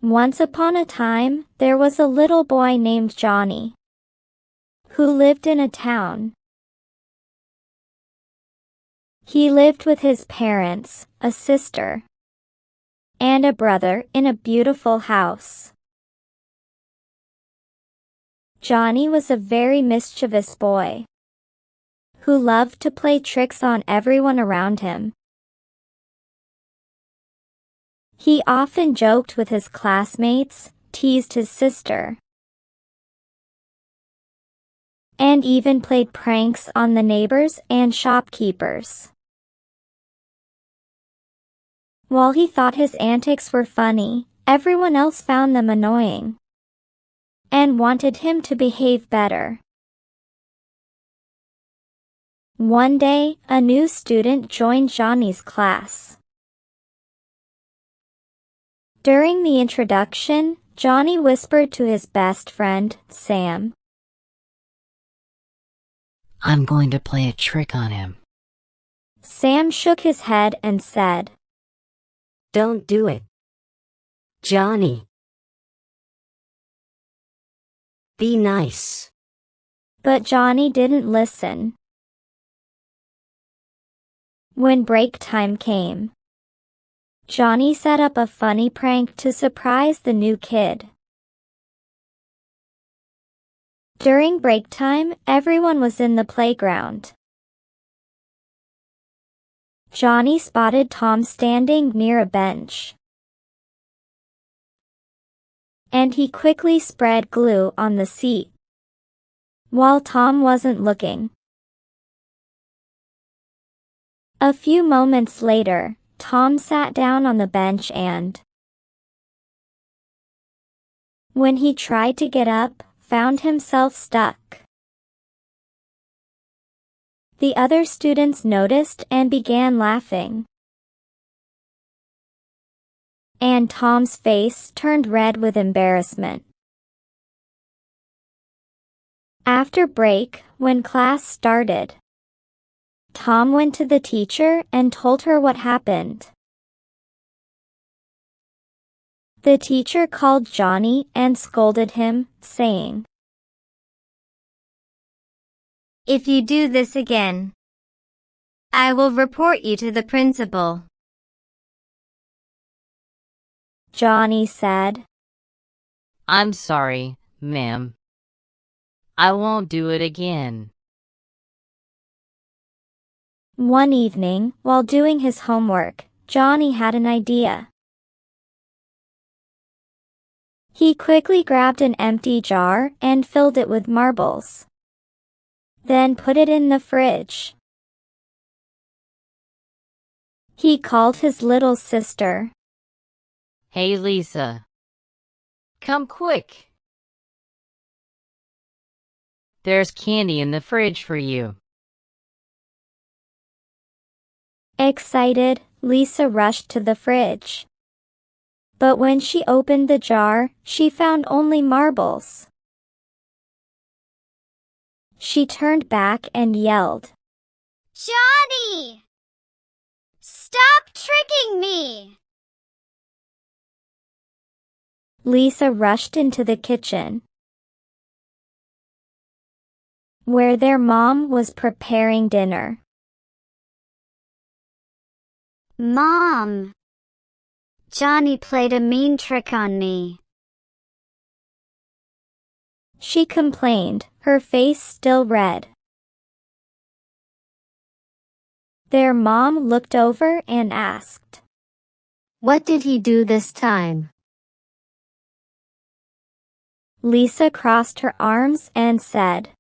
Once upon a time, there was a little boy named Johnny, who lived in a town. He lived with his parents, a sister, and a brother in a beautiful house. Johnny was a very mischievous boy who loved to play tricks on everyone around him. He often joked with his classmates, teased his sister, and even played pranks on the neighbors and shopkeepers. While he thought his antics were funny, everyone else found them annoying and wanted him to behave better. One day, a new student joined Johnny's class. During the introduction, Johnny whispered to his best friend, Sam, "I'm going to play a trick on him." Sam shook his head and said, "Don't do it, Johnny. Be nice." But Johnny didn't listen. When break time came, Johnny set up a funny prank to surprise the new kid. During break time, everyone was in the playground. Johnny spotted Tom standing near a bench, and he quickly spread glue on the seat while Tom wasn't looking. A few moments later, Tom sat down on the bench and, when he tried to get up, found himself stuck. The other students noticed and began laughing, and Tom's face turned red with embarrassment. After break, when class started, Tom went to the teacher and told her what happened. The teacher called Johnny and scolded him, saying, "If you do this again, I will report you to the principal." Johnny said, "I'm sorry, ma'am. I won't do it again." One evening, while doing his homework, Johnny had an idea. He quickly grabbed an empty jar and filled it with marbles, then put it in the fridge. He called his little sister. "Hey, Lisa. Come quick. There's candy in the fridge for you." Excited, Lisa rushed to the fridge. But when she opened the jar, she found only marbles. She turned back and yelled, "Johnny! Stop tricking me!" Lisa rushed into the kitchen, where their mom was preparing dinner. "Mom, Johnny played a mean trick on me," she complained, her face still red. Their mom looked over and asked, "What did he do this time?" Lisa crossed her arms and said,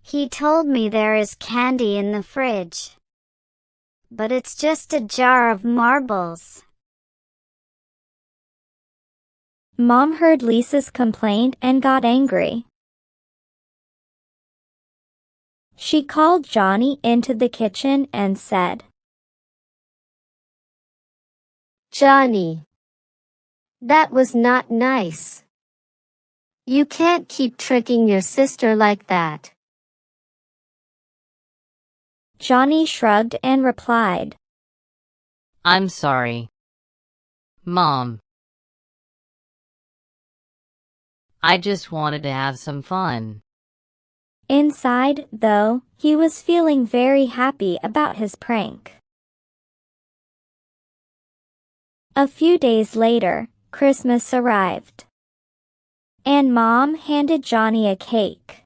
"He told me there is candy in the fridge, but it's just a jar of marbles." Mom heard Lisa's complaint and got angry. She called Johnny into the kitchen and said, "Johnny, that was not nice. You can't keep tricking your sister like that." Johnny shrugged and replied, "I'm sorry, Mom. I just wanted to have some fun. Inside, though, he was feeling very happy about his prank. A few days later, Christmas arrived, and Mom handed Johnny a cake.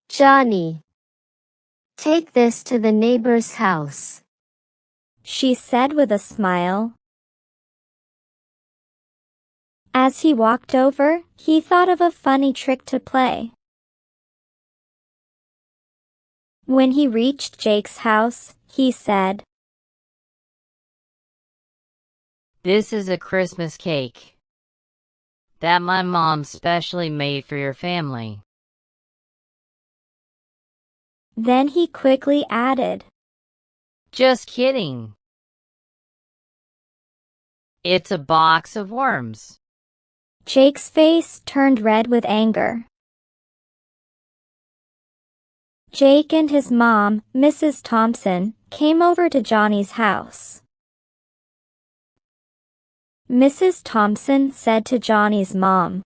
Johnny, take this to the neighbor's house, she said with a smile. As he walked over, he thought of a funny trick to play. When he reached Jake's house, he said, This is a Christmas cake that my mom specially made for your family. Then he quickly added, Just kidding. It's a box of worms. Jake's face turned red with anger. Jake and his mom, Mrs. Thompson, came over to Johnny's house. Mrs. Thompson said to Johnny's mom,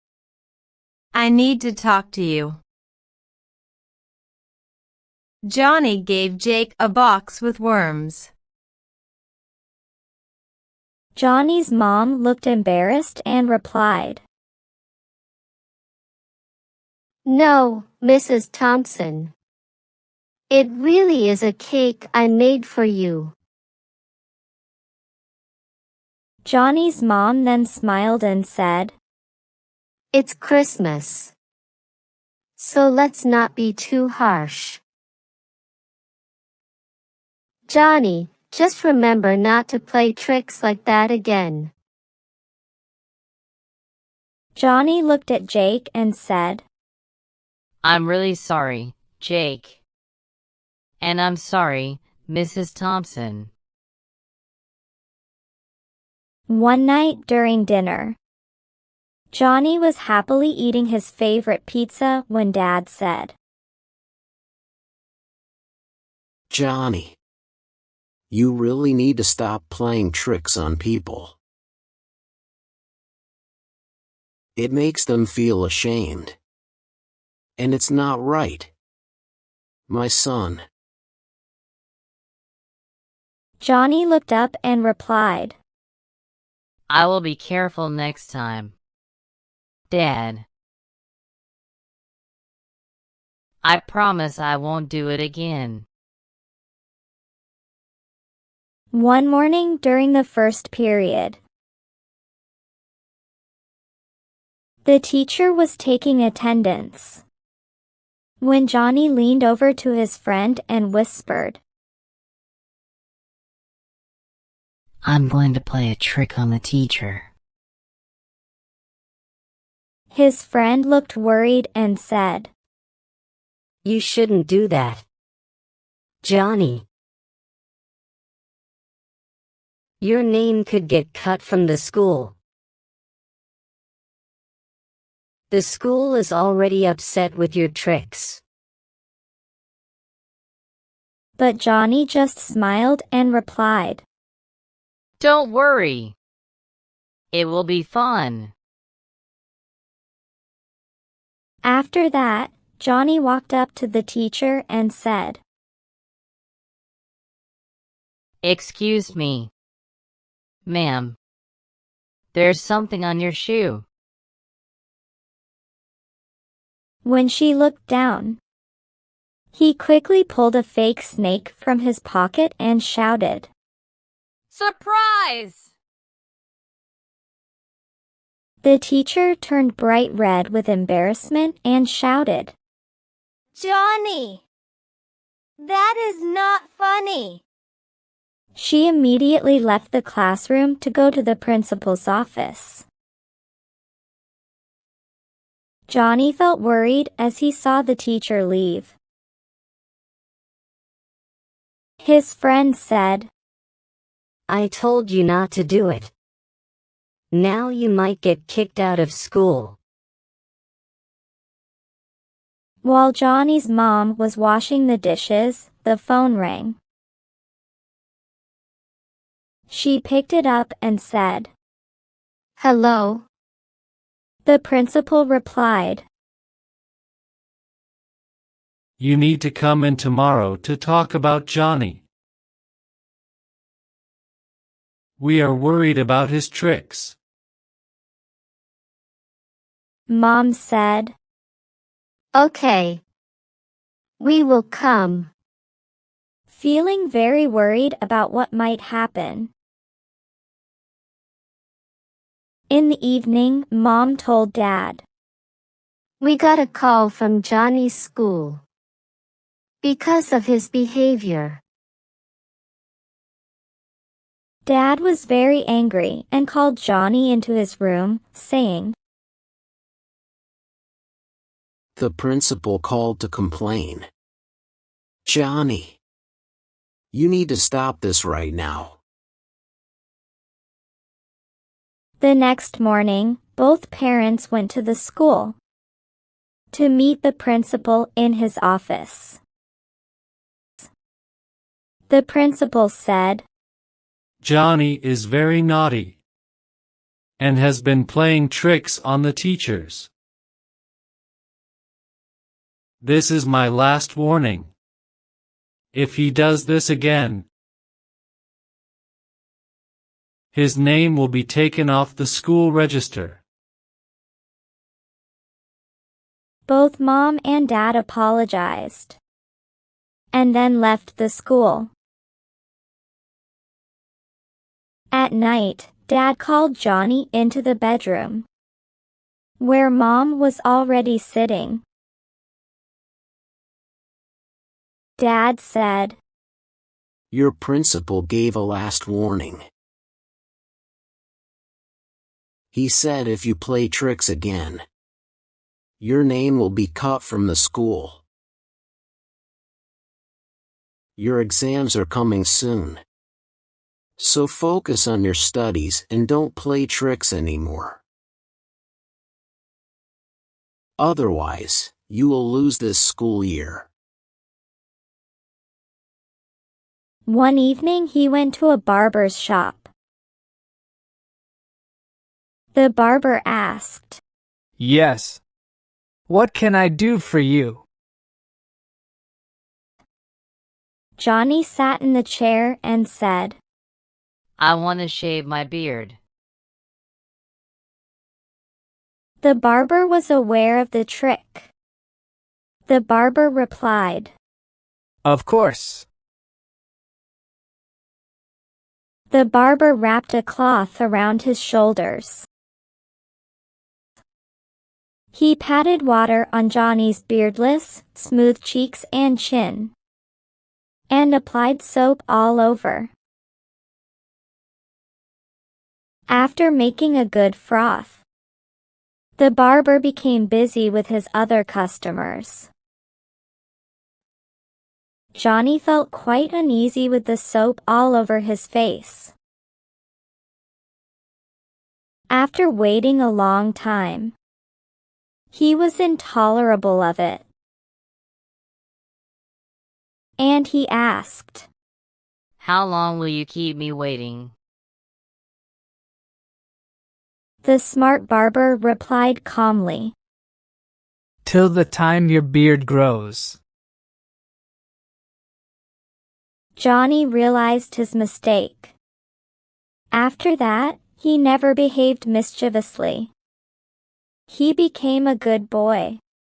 I need to talk to you. Johnny gave Jake a box with worms. Johnny's mom looked embarrassed and replied, No, Mrs. Thompson. It really is a cake I made for you. Johnny's mom then smiled and said, It's Christmas, so let's not be too harsh. Johnny, just remember not to play tricks like that again. Johnny looked at Jake and said, I'm really sorry, Jake. And I'm sorry, Mrs. Thompson. One night during dinner, Johnny was happily eating his favorite pizza when Dad said, Johnny, you really need to stop playing tricks on people. It makes them feel ashamed. And it's not right. My son. Johnny looked up and replied, I will be careful next time, Dad. I promise I won't do it again. One morning during the first period, the teacher was taking attendance when Johnny leaned over to his friend and whispered, I'm going to play a trick on the teacher. His friend looked worried and said, You shouldn't do that, Johnny. Your name could get cut from the school. The school is already upset with your tricks. But Johnny just smiled and replied, Don't worry. It will be fun. After that, Johnny walked up to the teacher and said, Excuse me, ma'am. There's something on your shoe. When she looked down, he quickly pulled a fake snake from his pocket and shouted, Surprise! The teacher turned bright red with embarrassment and shouted, Johnny! That is not funny. She immediately left the classroom to go to the principal's office. Johnny felt worried as he saw the teacher leave. His friend said, I told you not to do it. Now you might get kicked out of school. While Johnny's mom was washing the dishes, the phone rang. She picked it up and said, Hello? The principal replied. You need to come in tomorrow to talk about Johnny. We are worried about his tricks. Mom said. Okay. We will come. Feeling very worried about what might happen. In the evening, Mom told Dad. We got a call from Johnny's school. Because of his behavior. Dad was very angry and called Johnny into his room, saying, The principal called to complain. Johnny, you need to stop this right now. The next morning, both parents went to the school to meet the principal in his office. The principal said, Johnny is very naughty and has been playing tricks on the teachers. This is my last warning. If he does this again, his name will be taken off the school register. Both Mom and Dad apologized and then left the school. At night, Dad called Johnny into the bedroom, where Mom was already sitting. Dad said, Your principal gave a last warning. He said if you play tricks again, your name will be cut from the school. Your exams are coming soon. So focus on your studies and don't play tricks anymore. Otherwise, you will lose this school year. One evening he went to a barber's shop. The barber asked, Yes. What can I do for you? Johnny sat in the chair and said, I want to shave my beard. The barber was aware of the trick. The barber replied, Of course. The barber wrapped a cloth around his shoulders. He patted water on Johnny's beardless, smooth cheeks and chin, and applied soap all over. After making a good froth, the barber became busy with his other customers. Johnny felt quite uneasy with the soap all over his face. After waiting a long time, he was intolerable of it. And he asked, How long will you keep me waiting? The smart barber replied calmly, Till the time your beard grows. Johnny realized his mistake. After that, he never behaved mischievously. He became a good boy.